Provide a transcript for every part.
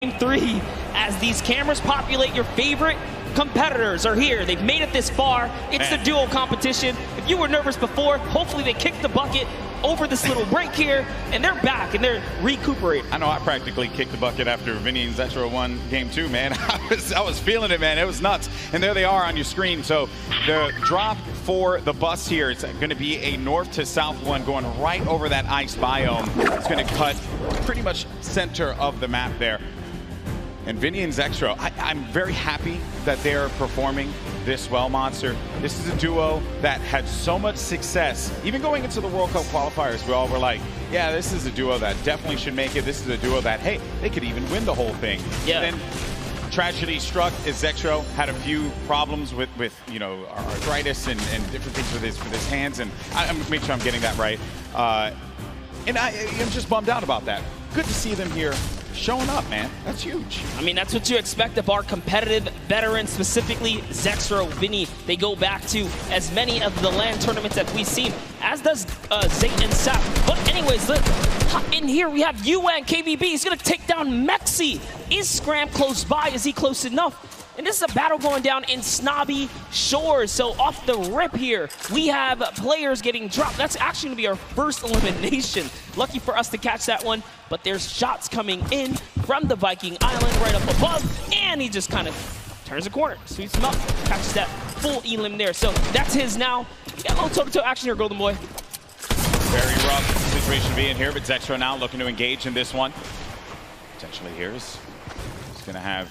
Game 3, as these cameras populate, your favorite competitors are here. They've made it this far. It's the duo competition. If you were nervous before, hopefully they kicked the bucket over this little break here, and they're back, and they're recuperating. I know I practically kicked the bucket after Vinny and Zetro won game 2, man. I was feeling it, man. It was nuts. And there they are on your screen. So the drop for the bus here, it's going to be a north to south one going right over that ice biome. It's going to cut pretty much center of the map there. And Vinny and Zextro, I'm very happy that they're performing this well, Monster. This is a duo that had so much success. Even going into the World Cup qualifiers, we all were like, yeah, this is a duo that definitely should make it. This is a duo that, hey, they could even win the whole thing. Yeah. And then tragedy struck as Zextro had a few problems with you know, arthritis and different things with his hands. And I'm make sure I'm getting that right. And I'm just bummed out about that. Good to see them here showing up, man. That's huge. I mean, that's what you expect of our competitive veterans, specifically Zextro, Vinny. They go back to as many of the LAN tournaments that we've seen, as does Zayt and Sap. But anyways, look, in here we have UN KVB. He's going to take down Mexi. Is Scram close by? Is he close enough? And this is a battle going down in Snobby Shores. So off the rip here, we have players getting dropped. That's actually going to be our first elimination. Lucky for us to catch that one. But there's shots coming in from the Viking Island right up above. And he just kind of turns a corner, sweeps him up, catches that full elim there. So that's his now. Got a little toe-to-toe action here, Golden Boy. Very rough situation to be in here, but Zextro now looking to engage in this one. Potentially here is going to have...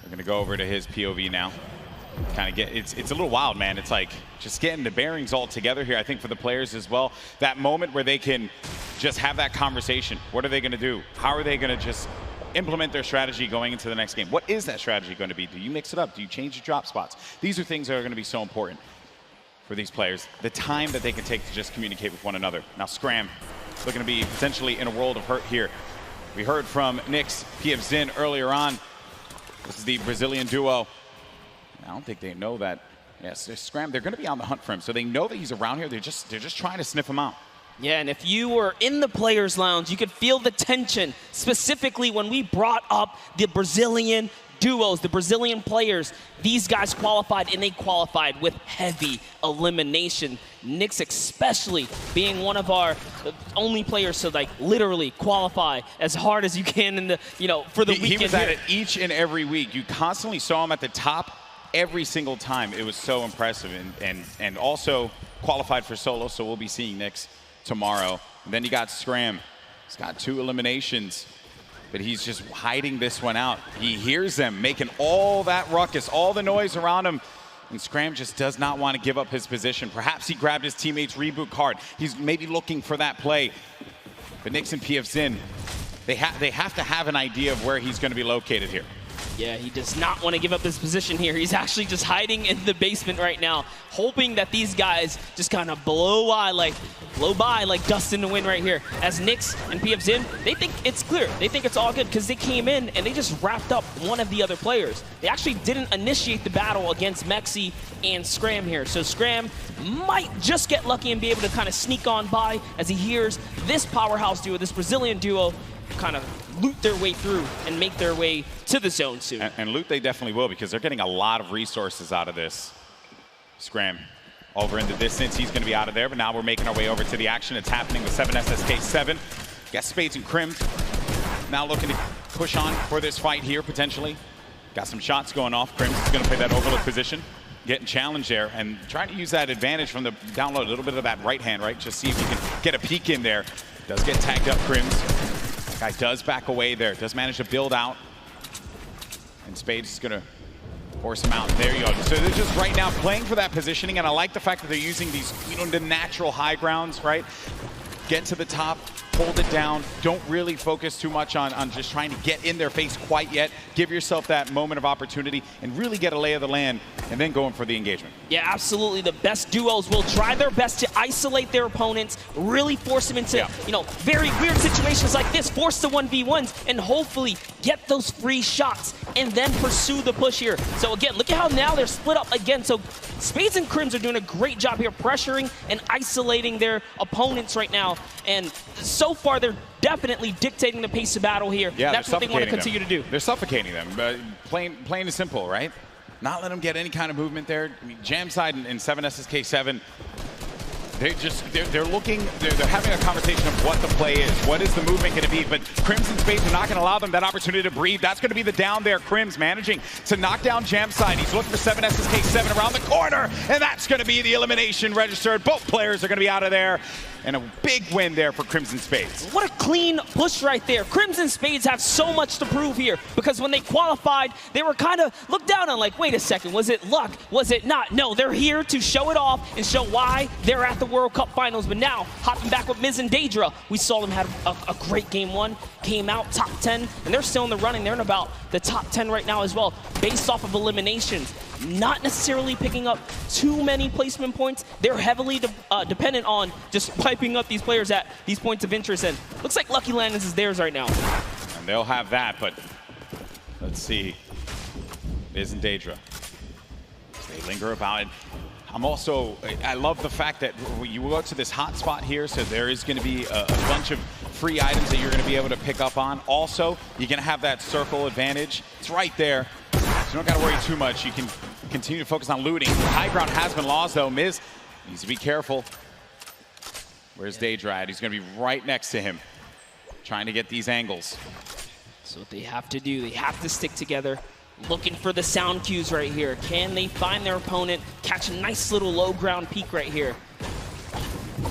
We're going to go over to his POV now. Kind of get, it's a little wild, man. It's like just getting the bearings all together here, I think, for the players as well. That moment where they can just have that conversation. What are they going to do? How are they going to just implement their strategy going into the next game? What is that strategy going to be? Do you mix it up? Do you change your drop spots? These are things that are going to be so important for these players. The time that they can take to just communicate with one another. Now, Scram looking to be potentially in a world of hurt here. We heard from Nyx, PF Zin earlier on. This is the Brazilian duo. I don't think they know that. Yes, Scram, they're going to be on the hunt for him. So they know that he's around here. They're just trying to sniff him out. Yeah, and if you were in the players' lounge, you could feel the tension, specifically when we brought up the Brazilian duos, the Brazilian players. These guys qualified, and they qualified with heavy elimination. Nyx especially being one of our only players to like literally qualify as hard as you can in the, you know, for the weekend. He was at it each and every week. You constantly saw him at the top every single time. It was so impressive, and also qualified for solo, so we'll be seeing Nyx tomorrow. And then you got Scram. He's got 2 eliminations. But he's just hiding this one out. He hears them making all that ruckus, all the noise around him. And Scram just does not want to give up his position. Perhaps he grabbed his teammate's reboot card. He's maybe looking for that play. But Nyx and PF Zin, they have to have an idea of where he's going to be located here. Yeah, he does not want to give up his position here. He's actually just hiding in the basement right now, hoping that these guys just kind of blow by like dust in the wind right here. As Nyx and PF Zin, they think it's clear. They think it's all good because they came in and they just wrapped up one of the other players. They actually didn't initiate the battle against Mexi and Scram here. So Scram might just get lucky and be able to kind of sneak on by as he hears this powerhouse duo, this Brazilian duo, kind of loot their way through and make their way to the zone soon. And loot they definitely will, because they're getting a lot of resources out of this. Scram over in the distance. He's going to be out of there, but now we're making our way over to the action. It's happening with 7SSK7. Got Spades and Crims now looking to push on for this fight here, potentially. Got some shots going off. Crims is going to play that overlook position. Getting challenged there and trying to use that advantage from the download, a little bit of that right hand, right? Just see if you can get a peek in there. Does get tagged up, Crims. Guy does back away there, does manage to build out. And Spades is gonna force him out. There you go. So they're just right now playing for that positioning, and I like the fact that they're using these, you know, the natural high grounds, right? Get to the top, hold it down. Don't really focus too much on just trying to get in their face quite yet. Give yourself that moment of opportunity and really get a lay of the land, and then going for the engagement. Yeah, absolutely. The best duos will try their best to isolate their opponents, really force them into, you know, very weird situations like this, force the 1v1s, and hopefully get those free shots. and then pursue the push here. So again, look at how now they're split up again. So Spades and Crims are doing a great job here pressuring and isolating their opponents right now. And so far, they're definitely dictating the pace of battle here. Yeah, that's what they want to continue to do. They're suffocating them. Plain and simple, right? Not let them get any kind of movement there. I mean, Jam side in 7SSK7, they're having a conversation of what the play is. What is the movement going to be? But Crims and Spades are not going to allow them that opportunity to breathe. That's going to be the down there. Crims managing to knock down Jam side. He's looking for 7SSK7 around the corner, and that's going to be the elimination registered. Both players are going to be out of there. And a big win there for Crimson Spades. What a clean push right there. Crimson Spades have so much to prove here because when they qualified, they were kind of looked down on like, wait a second, was it luck? Was it not? No, they're here to show it off and show why they're at the World Cup Finals. But now, hopping back with Miz and Daedra, we saw them have a great game one, came out top 10, and they're still in the running. They're in about the top 10 right now as well, based off of eliminations. Not necessarily picking up too many placement points. They're heavily dependent on just piping up these players at these points of interest. And looks like Lucky Landons is theirs right now. And they'll have that, but let's see. Miz and Daedra. They linger about it. I love the fact that you go to this hot spot here, so there is going to be a bunch of free items that you're going to be able to pick up on. Also, you're going to have that circle advantage. It's right there. So you don't got to worry too much. You can continue to focus on looting. The high ground has been lost, though. Miz needs to be careful. Where's Daedra at? He's going to be right next to him, trying to get these angles. So what they have to do, they have to stick together. Looking for the sound cues right here. Can they find their opponent, catch a nice little low ground peek right here?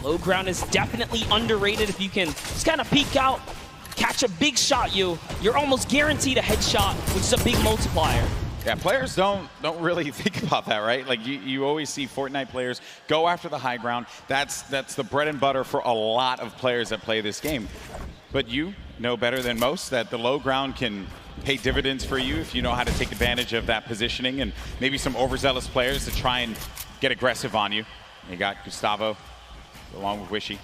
Low ground is definitely underrated. If you can just kind of peek out, catch a big shot, you're almost guaranteed a headshot, which is a big multiplier. Yeah, players don't really think about that, right? Like you always see Fortnite players go after the high ground. That's the bread and butter for a lot of players that play this game. But you know better than most that the low ground can pay dividends for you if you know how to take advantage of that positioning, and maybe some overzealous players to try and get aggressive on you. You got Gustavo along with Wishy.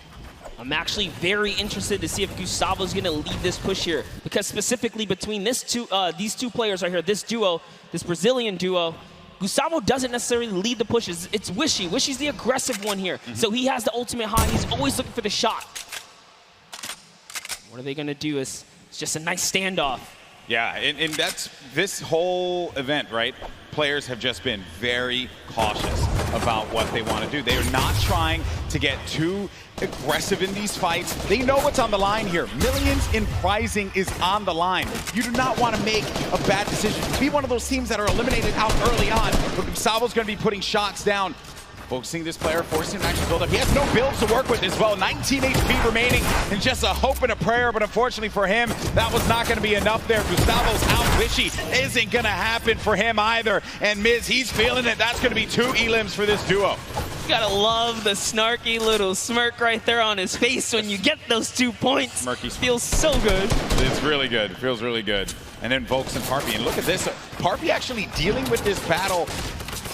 I'm actually very interested to see if Gustavo's going to lead this push here, because specifically between these two players right here, this duo, this Brazilian duo, Gustavo doesn't necessarily lead the pushes. It's Wishy. Wishy's the aggressive one here. So he has the ultimate high. He's always looking for the shot. What are they going to do? It's just a nice standoff. Yeah, and that's this whole event, right? Players have just been very cautious about what they want to do. They are not trying to get too aggressive in these fights. They know what's on the line here. Millions in prizing is on the line. You do not want to make a bad decision. Be one of those teams that are eliminated out early on. But Gustavo's going to be putting shots down. Focusing this player, forcing him to actually build up. He has no builds to work with as well. 19 HP remaining, and just a hope and a prayer, but unfortunately for him, that was not going to be enough there. Gustavo's out. Wishy isn't going to happen for him either. And Miz, he's feeling it. That's going to be 2 elims for this duo. You gotta love the snarky little smirk right there on his face when you get those 2 points. Smirky smirk. Feels so good. It's really good. It feels really good. And then Volks and Parpy. And look at this. Parpy actually dealing with this battle.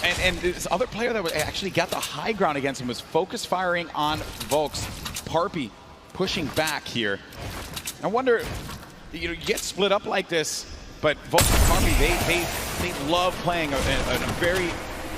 And this other player that actually got the high ground against him was focus firing on Volks. Parpy pushing back here. I wonder, you get split up like this, but Volks and Parpy, they love playing a very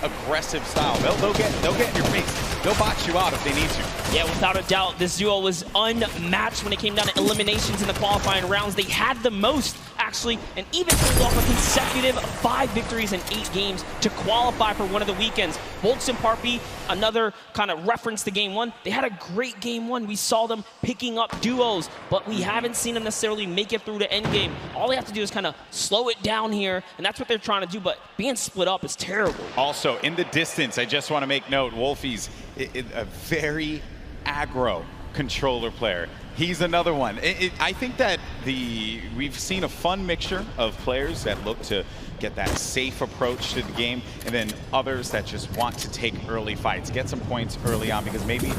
aggressive style. They'll get in your face. They'll box you out if they need to. Yeah, without a doubt, this duo was unmatched when it came down to eliminations in the qualifying rounds. They had the most, actually, and even pulled off a consecutive 5 victories in 8 games to qualify for one of the weekends. Volks and Parpy, another kind of reference to game 1. They had a great game 1. We saw them picking up duos, but we haven't seen them necessarily make it through the end game. All they have to do is kind of slow it down here, and that's what they're trying to do, but being split up is terrible. Also, in the distance, I just want to make note, Wolfie's a very aggro controller player. He's another one. I think that we've seen a fun mixture of players that look to get that safe approach to the game, and then others that just want to take early fights, get some points early on, because maybe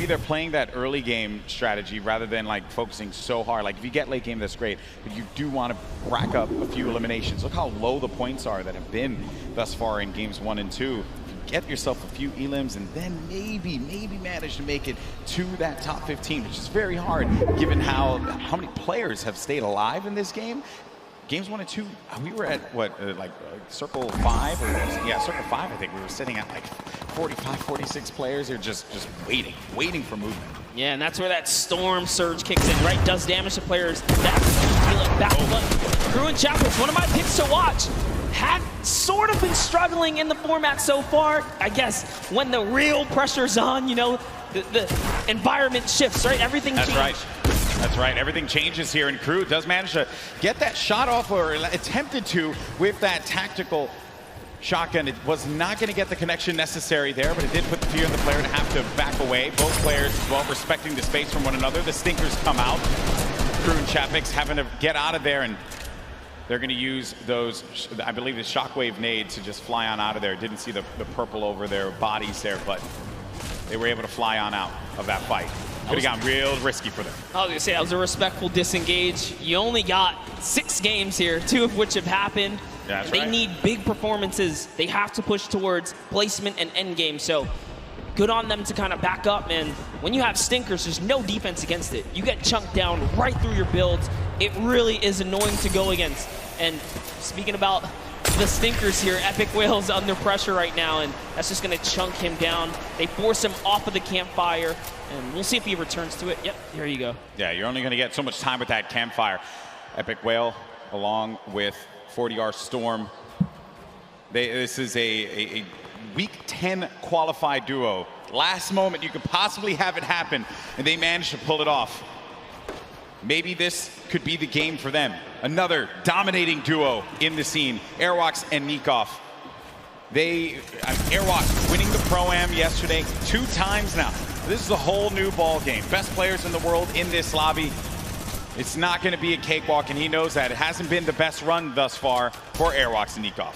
they're playing that early game strategy rather than like focusing so hard. Like if you get late game, that's great, but you do want to rack up a few eliminations. Look how low the points are that have been thus far in games 1 and 2. Get yourself a few elims and then maybe manage to make it to that top 15, which is very hard given how many players have stayed alive in this game. games 1 and 2, we were at what, circle 5? Or, yeah, circle 5, I think. We were sitting at like 45, 46 players. They're just waiting for movement. Yeah, and that's where that storm surge kicks in, right? Does damage to players. That's feel it back. But Crew and Chapels, one of my picks to watch, have sort of been struggling in the format so far. I guess when the real pressure's on, you know, the environment shifts, right? Everything changes. That's right. That's right. Everything changes here, and Crew does manage to get that shot off, or attempted to, with that tactical shotgun. It was not going to get the connection necessary there, but it did put the fear in the player to have to back away. Both players, well, respecting the space from one another. The stinkers come out. Crew and Chapix having to get out of there, and they're going to use those, I believe, the shockwave nade to just fly on out of there. Didn't see the purple over their bodies there, but they were able to fly on out of that fight. Could have gotten real risky for them. I was going to say, that was a respectful disengage. You only got 6 games here, 2 of which have happened. Yeah, they need big performances. They have to push towards placement and end game. So good on them to kind of back up, man. When you have stinkers, there's no defense against it. You get chunked down right through your builds. It really is annoying to go against. And speaking about the stinkers here, Epic Whale's under pressure right now, and that's just going to chunk him down. They force him off of the campfire, and we'll see if he returns to it. Yep, here you go. Yeah, you're only going to get so much time with that campfire. Epic Whale, along with 40R Storm. This is a Week 10 qualified duo. Last moment you could possibly have it happen, and they managed to pull it off. Maybe this could be the game for them. Another dominating duo in the scene, Airwalks and Nikov. Airwalks winning the Pro-Am yesterday 2 times now. This is a whole new ball game. Best players in the world in this lobby. It's not going to be a cakewalk, and he knows that. It hasn't been the best run thus far for Airwalks and Nikov.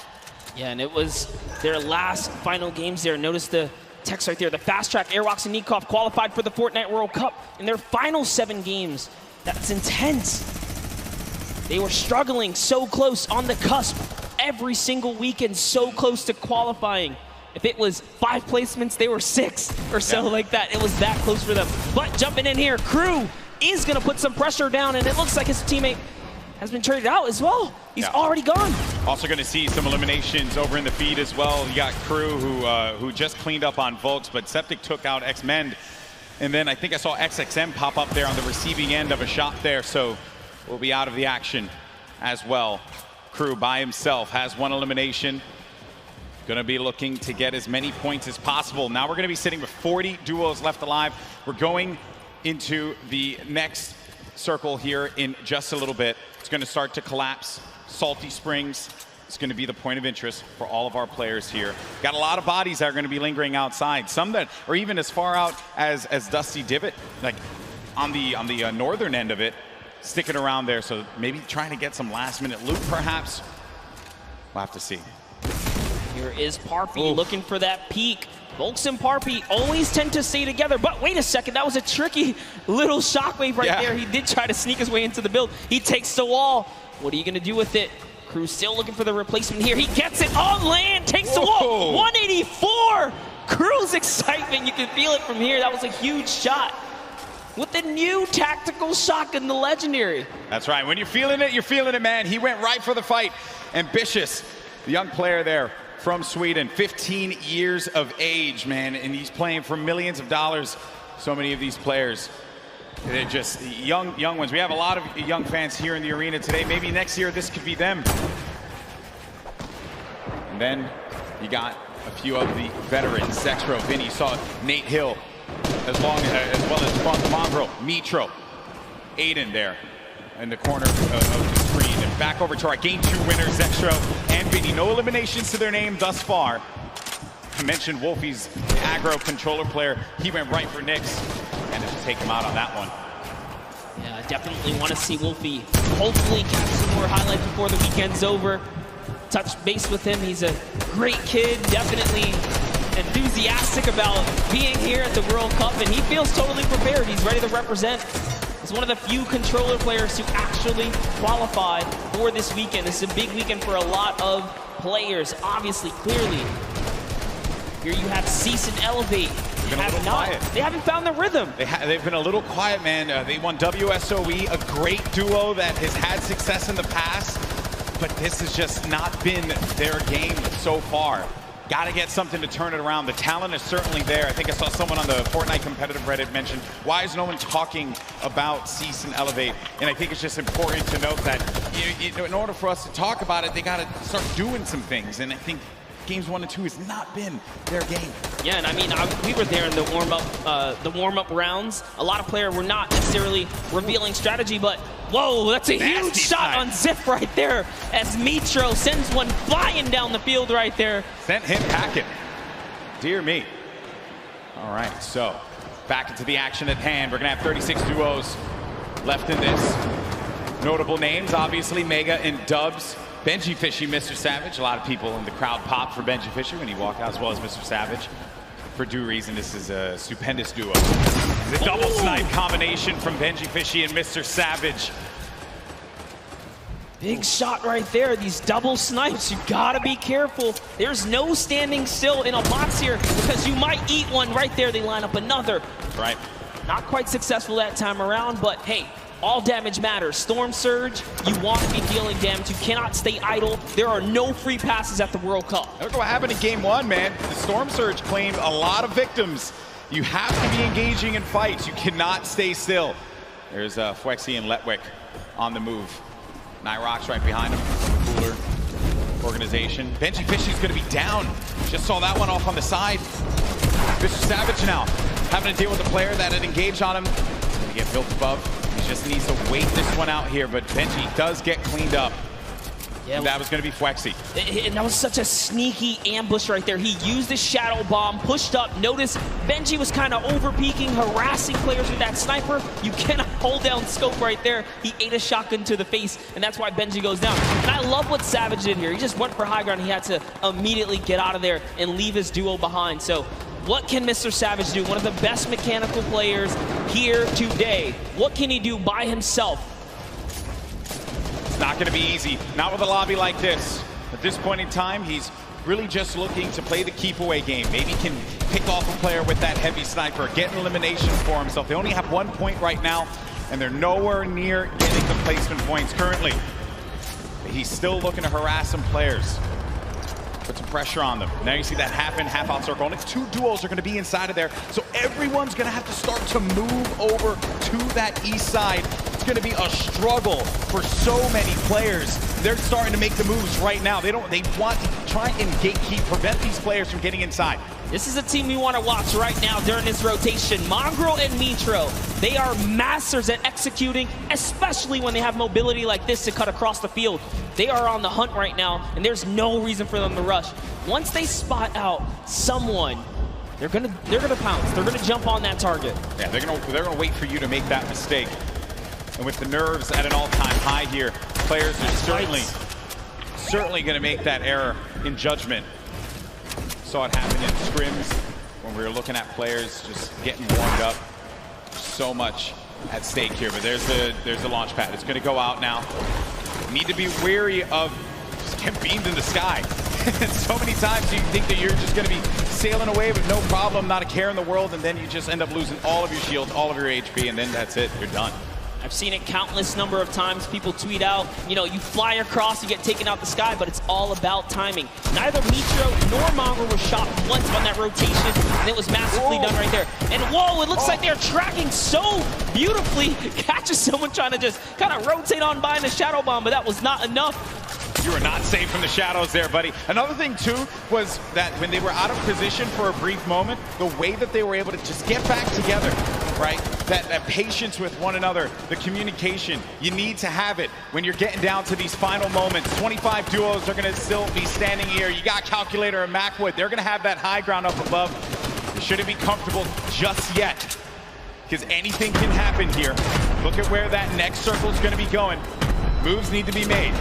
Yeah, and it was their last final games there. Notice the text right there. The fast track, Airwalks and Nikov qualified for the Fortnite World Cup in their final 7 games. That's intense. They were struggling so close on the cusp every single weekend, so close to qualifying. If it was 5 placements, they were 6 or so like that. It was that close for them. But jumping in here, Crew is going to put some pressure down, and it looks like his teammate has been traded out as well. He's already gone. Also going to see some eliminations over in the feed as well. You got Crew who just cleaned up on Volks, but Septic took out X-Mend. And then I think I saw XXM pop up there on the receiving end of a shot there, so we'll be out of the action as well. Crew by himself has 1 elimination. Going to be looking to get as many points as possible. Now we're going to be sitting with 40 duos left alive. We're going into the next circle here in just a little bit. It's going to start to collapse. Salty Springs is going to be the point of interest for all of our players here. Got a lot of bodies that are going to be lingering outside. Some that are even as far out as Dusty Divot, like on the northern end of it, sticking around there. So maybe trying to get some last-minute loot, perhaps. We'll have to see. Here is Parpy looking for that peak. Volks and Parpy always tend to stay together, but wait a second, that was a tricky little shockwave right there. He did try to sneak his way into the build. He takes the wall. What are you going to do with it? Crew still looking for the replacement here. He gets it on land, takes the wall. 184! Crew's excitement, you can feel it from here. That was a huge shot. With the new tactical shotgun, the legendary. That's right. When you're feeling it, man. He went right for the fight. Ambitious, the young player there from Sweden, 15 years of age, man, and he's playing for millions of dollars. So many of these players, they're just young ones. We have a lot of young fans here in the arena today. Maybe next year this could be them. And then you got a few of the veterans. Zexro, Vinny, saw Nate Hill, as well as Frank Mongrel, Mitro, Aiden there in the corner of the screen. And back over to our Game 2 winners, Zexro and Vinny. No eliminations to their name thus far. I mentioned Wolfie's aggro controller player. He went right for Nyx and to take him out on that one. Yeah, I definitely want to see Wolfie hopefully catch some more highlights before the weekend's over. Touch base with him. He's a great kid, definitely enthusiastic about being here at the World Cup, and he feels totally prepared. He's ready to represent. He's one of the few controller players who actually qualify for this weekend. This is a big weekend for a lot of players, obviously, clearly. Here you have Cease and Elevate. They haven't found the rhythm. They've been a little quiet, man. They won WSOE, a great duo that has had success in the past. but this has just not been their game so far. Got to get something to turn it around. The talent is certainly there. I think I saw someone on the Fortnite competitive Reddit mention, why is no one talking about Cease and Elevate? And I think it's just important to note that in order for us to talk about it, they got to start doing some things. And I think games 1 and 2 has not been their game. Yeah, and I mean, we were there in the warm-up rounds. A lot of players were not necessarily revealing strategy, but whoa, that's a huge shot on Ziff right there as Mitro sends one flying down the field right there. Sent him packing. Dear me. All right, so back into the action at hand. We're going to have 36 duos left in this. Notable names, obviously, Mega and Dubs. Benji Fishy, Mr. Savage. A lot of people in the crowd pop for Benji Fishy when he walked out, as well as Mr. Savage. For due reason, this is a stupendous duo. The double snipe combination from Benji Fishy and Mr. Savage. Big shot right there. These double snipes, you gotta be careful. There's no standing still in a box here because you might eat one right there. They line up another. Right. Not quite successful that time around, but hey, all damage matters. Storm Surge, you want to be dealing damage. You cannot stay idle. There are no free passes at the World Cup. Look what happened in game 1, man. The Storm Surge claimed a lot of victims. You have to be engaging in fights. You cannot stay still. There's Fwexy and Letwick on the move. Nyrox right behind him. Cooler organization. Benji Fishy's going to be down. Just saw that one off on the side. Mr. Savage now having to deal with a player that had engaged on him. He's going to get built above. He just needs to wait this one out here, but Benji does get cleaned up. Yeah, that was going to be Fwexy. And that was such a sneaky ambush right there. He used the shadow bomb, pushed up. Notice Benji was kind of over-peeking, harassing players with that sniper. You cannot hold down scope right there. He ate a shotgun to the face, and that's why Benji goes down. And I love what Savage did here. He just went for high ground. He had to immediately get out of there and leave his duo behind. So what can Mr. Savage do? One of the best mechanical players here today. What can he do by himself? It's not going to be easy. Not with a lobby like this. At this point in time, he's really just looking to play the keep away game. Maybe he can pick off a player with that heavy sniper, get an elimination for himself. They only have 1 point right now, and they're nowhere near getting the placement points currently. But he's still looking to harass some players. Put some pressure on them. Now you see that happen, half out circle. Only 2 duos are going to be inside of there. So everyone's going to have to start to move over to that east side. It's going to be a struggle for so many players. They're starting to make the moves right now. They want to try and gatekeep, prevent these players from getting inside. This is a team we want to watch right now during this rotation. Mongrel and Mitro, they are masters at executing, especially when they have mobility like this to cut across the field. They are on the hunt right now, and there's no reason for them to rush. Once they spot out someone, they're gonna pounce. They're gonna jump on that target. Yeah, they're gonna wait for you to make that mistake. And with the nerves at an all-time high here, players are certainly gonna make that error in judgment. Saw it happen in scrims when we were looking at players just getting warmed up. So much at stake here, but there's the launch pad. It's going to go out now. Need to be wary of just getting beamed in the sky. So many times you think that you're just going to be sailing away with no problem, not a care in the world, and then you just end up losing all of your shields, all of your HP, and then that's it. You're done. I've seen it countless number of times. People tweet out, you know, you fly across, you get taken out the sky, but it's all about timing. Neither Mitro nor Mongrel was shot once on that rotation, and it was masterfully done right there. And whoa, it looks like they're tracking so beautifully. Catches someone trying to just kind of rotate on by in the shadow bomb, but that was not enough. You were not safe from the shadows there, buddy. Another thing, too, was that when they were out of position for a brief moment, the way that they were able to just get back together, right? That patience with one another, the communication, you need to have it when you're getting down to these final moments. 25 duos are going to still be standing here. You got Calculator and Macwood. They're going to have that high ground up above. They shouldn't be comfortable just yet, because anything can happen here. Look at where that next circle is going to be going. Moves need to be made.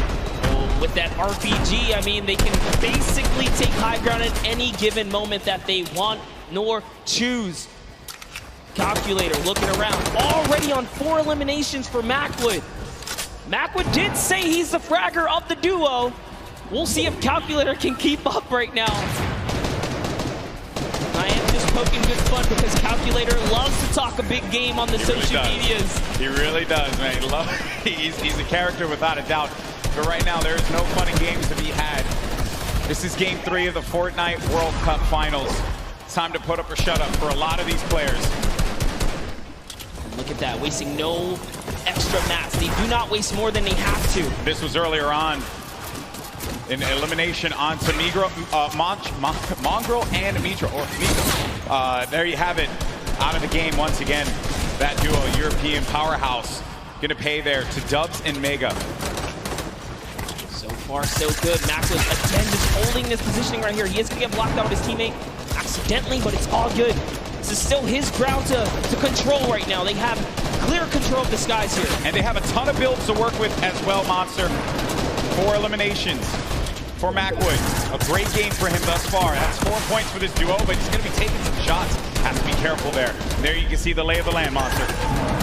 With that RPG, I mean, they can basically take high ground at any given moment that they want nor choose. Calculator looking around, already on 4 eliminations for Macwood. Macwood did say he's the fragger of the duo. We'll see if Calculator can keep up right now. I am just poking good fun because Calculator loves to talk a big game on the social medias. He really does, man. He's a character without a doubt. But right now, there is no fun and games to be had. This is game 3 of the Fortnite World Cup Finals. It's time to put up or shut up for a lot of these players. Look at that, wasting no extra mats. They do not waste more than they have to. This was earlier on. An elimination onto Mongrel and Mitra. There you have it. Out of the game once again. That duo, European powerhouse, gonna pay there to Dubs and Mega. So far, so good. Macwood, again, just holding this positioning right here. He is gonna get blocked out with his teammate accidentally, but it's all good. This is still his ground to control right now. They have clear control of the skies here. And they have a ton of builds to work with as well, Monster. 4 eliminations for Mackwood. A great game for him thus far. That's 4 points for this duo, but he's going to be taking some shots. Has to be careful there. There you can see the lay of the land, Monster.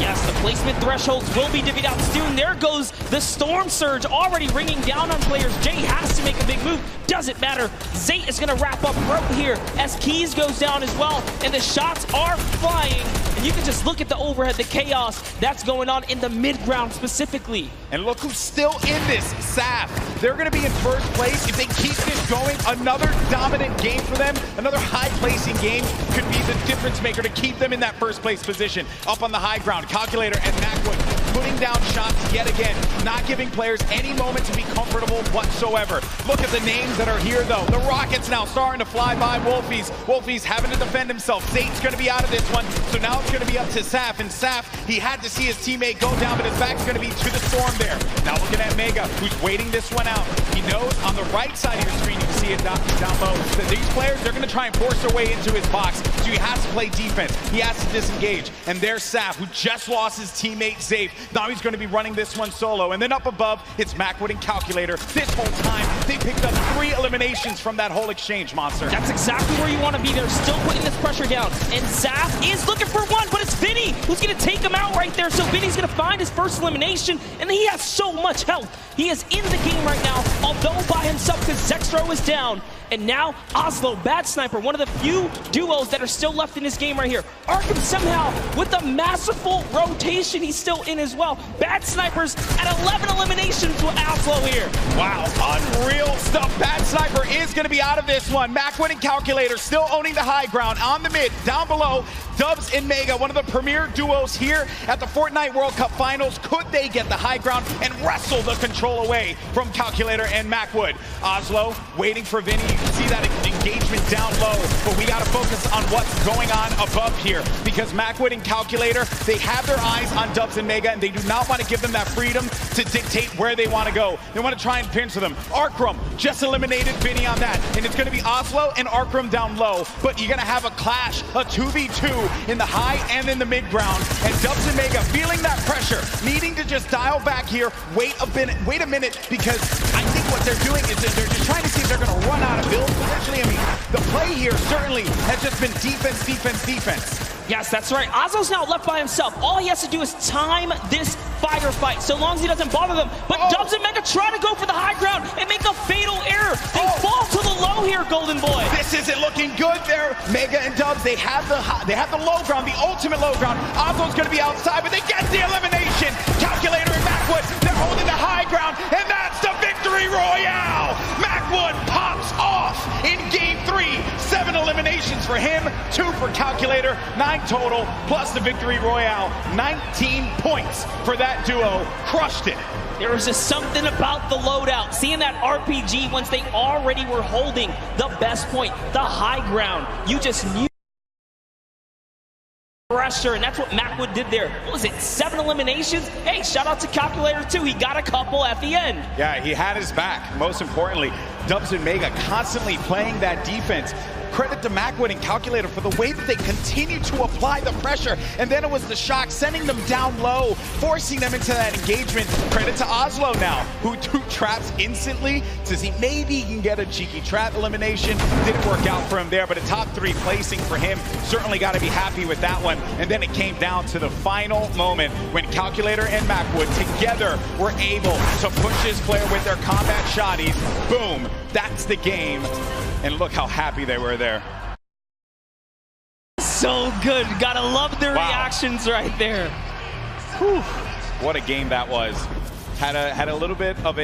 Yes, the placement thresholds will be divvied out soon. There goes the Storm Surge already ringing down on players. Jay has to make a big move. Doesn't matter. Zate is going to wrap up right here as Keys goes down as well. And the shots are flying. And you can just look at the overhead, the chaos that's going on in the mid-ground specifically. And look who's still in this, Saf. They're going to be in first place. If they keep this going, another dominant game for them, another high-placing game could be the difference maker to keep them in that first place position. Up on the high ground, Calculator and Mackwood putting down shots yet again, not giving players any moment to be comfortable whatsoever. Look at the names that are here, though. The Rockets now starting to fly by Wolfies. Wolfies having to defend himself. Zate's going to be out of this one, so now it's going to be up to Saf. And Saf, he had to see his teammate go down, but his back's going to be to the Storm there. Now looking at Mega, who's waiting this one out. He knows on the right side of your screen, you can see it down low, that these players, they're going to try and force their way into his box, so he has to play defense. He has to disengage. And there's Saf, who just lost his teammate Zafe. Now he's going to be running this one solo. And then up above, it's Mackwood and Calculator. This whole time, they picked up 3 eliminations from that whole exchange, Monster. That's exactly where you want to be. They're still putting this pressure down. And Zaf is looking for one, but it's Vinny who's going to take him out right there. So Vinny's going to find his first elimination, and he has so much health. He is in the game right now, although by himself because Zextro is down. And now Oslo, Bad Sniper, one of the few duos that are still left in this game right here. Arkham somehow, with a masterful rotation, he's still in as well. Bad Snipers at 11 eliminations with Oslo here. Wow, unreal stuff. Bad Sniper is going to be out of this one. Mackwood and Calculator still owning the high ground. On the mid, down below, Dubs and Mega, one of the premier duos here at the Fortnite World Cup Finals. Could they get the high ground and wrestle the control away from Calculator and Mackwood? Oslo waiting for Vinny. You can see that engagement down low, but we got to focus on what's going on above here because Mackwood and Calculator, they have their eyes on Dubs and Mega, and they do not want to give them that freedom to dictate where they want to go. They want to try and pinch them. Arkram just eliminated Vinny on that, and it's going to be Oslo and Arkram down low, but you're going to have a clash, a 2v2 in the high and in the mid ground, and Dubs and Mega feeling that pressure, needing to just dial back here, wait a minute, because I think what they're doing is they're just trying to see if they're going to run out of builds. Potentially, I mean, the play here certainly has just been defense, defense, defense. Yes, that's right. Oslo's now left by himself. All he has to do is time this fight, so long as he doesn't bother them. But Dubs and Mega try to go for the high ground and make a fatal error. They fall to the low here, Golden Boy. This isn't looking good there. Mega and Dubs, they have the low ground, the ultimate low ground. Oslo's going to be outside, but they get the elimination. Calculator and Mackwood, they're holding the high ground, and that's the victory royale. Mackwood pops off in game 3. 7 eliminations for him, 2 for Calculator, 9 total, plus the victory royale. 19 points for that duo. Crushed it. There was just something about the loadout. Seeing that RPG once they already were holding the best point, the high ground. You just knew pressure, and that's what Mackwood did there. What was it, 7 eliminations? Hey, shout out to Calculator too. He got a couple at the end. Yeah, he had his back. Most importantly, Dubs and Mega constantly playing that defense. Credit to Mackwood and Calculator for the way that they continue to apply the pressure. And then it was the shock, sending them down low, forcing them into that engagement. Credit to Oslo now, who threw traps instantly to see maybe he can get a cheeky trap elimination. Didn't work out for him there, but a top 3 placing for him. Certainly got to be happy with that one. And then it came down to the final moment when Calculator and Mackwood together were able to push this player with their combat shotties. Boom, that's the game. And look how happy they were there. So good. Gotta love the reactions right there. Whew. What a game that was. Had a little bit of a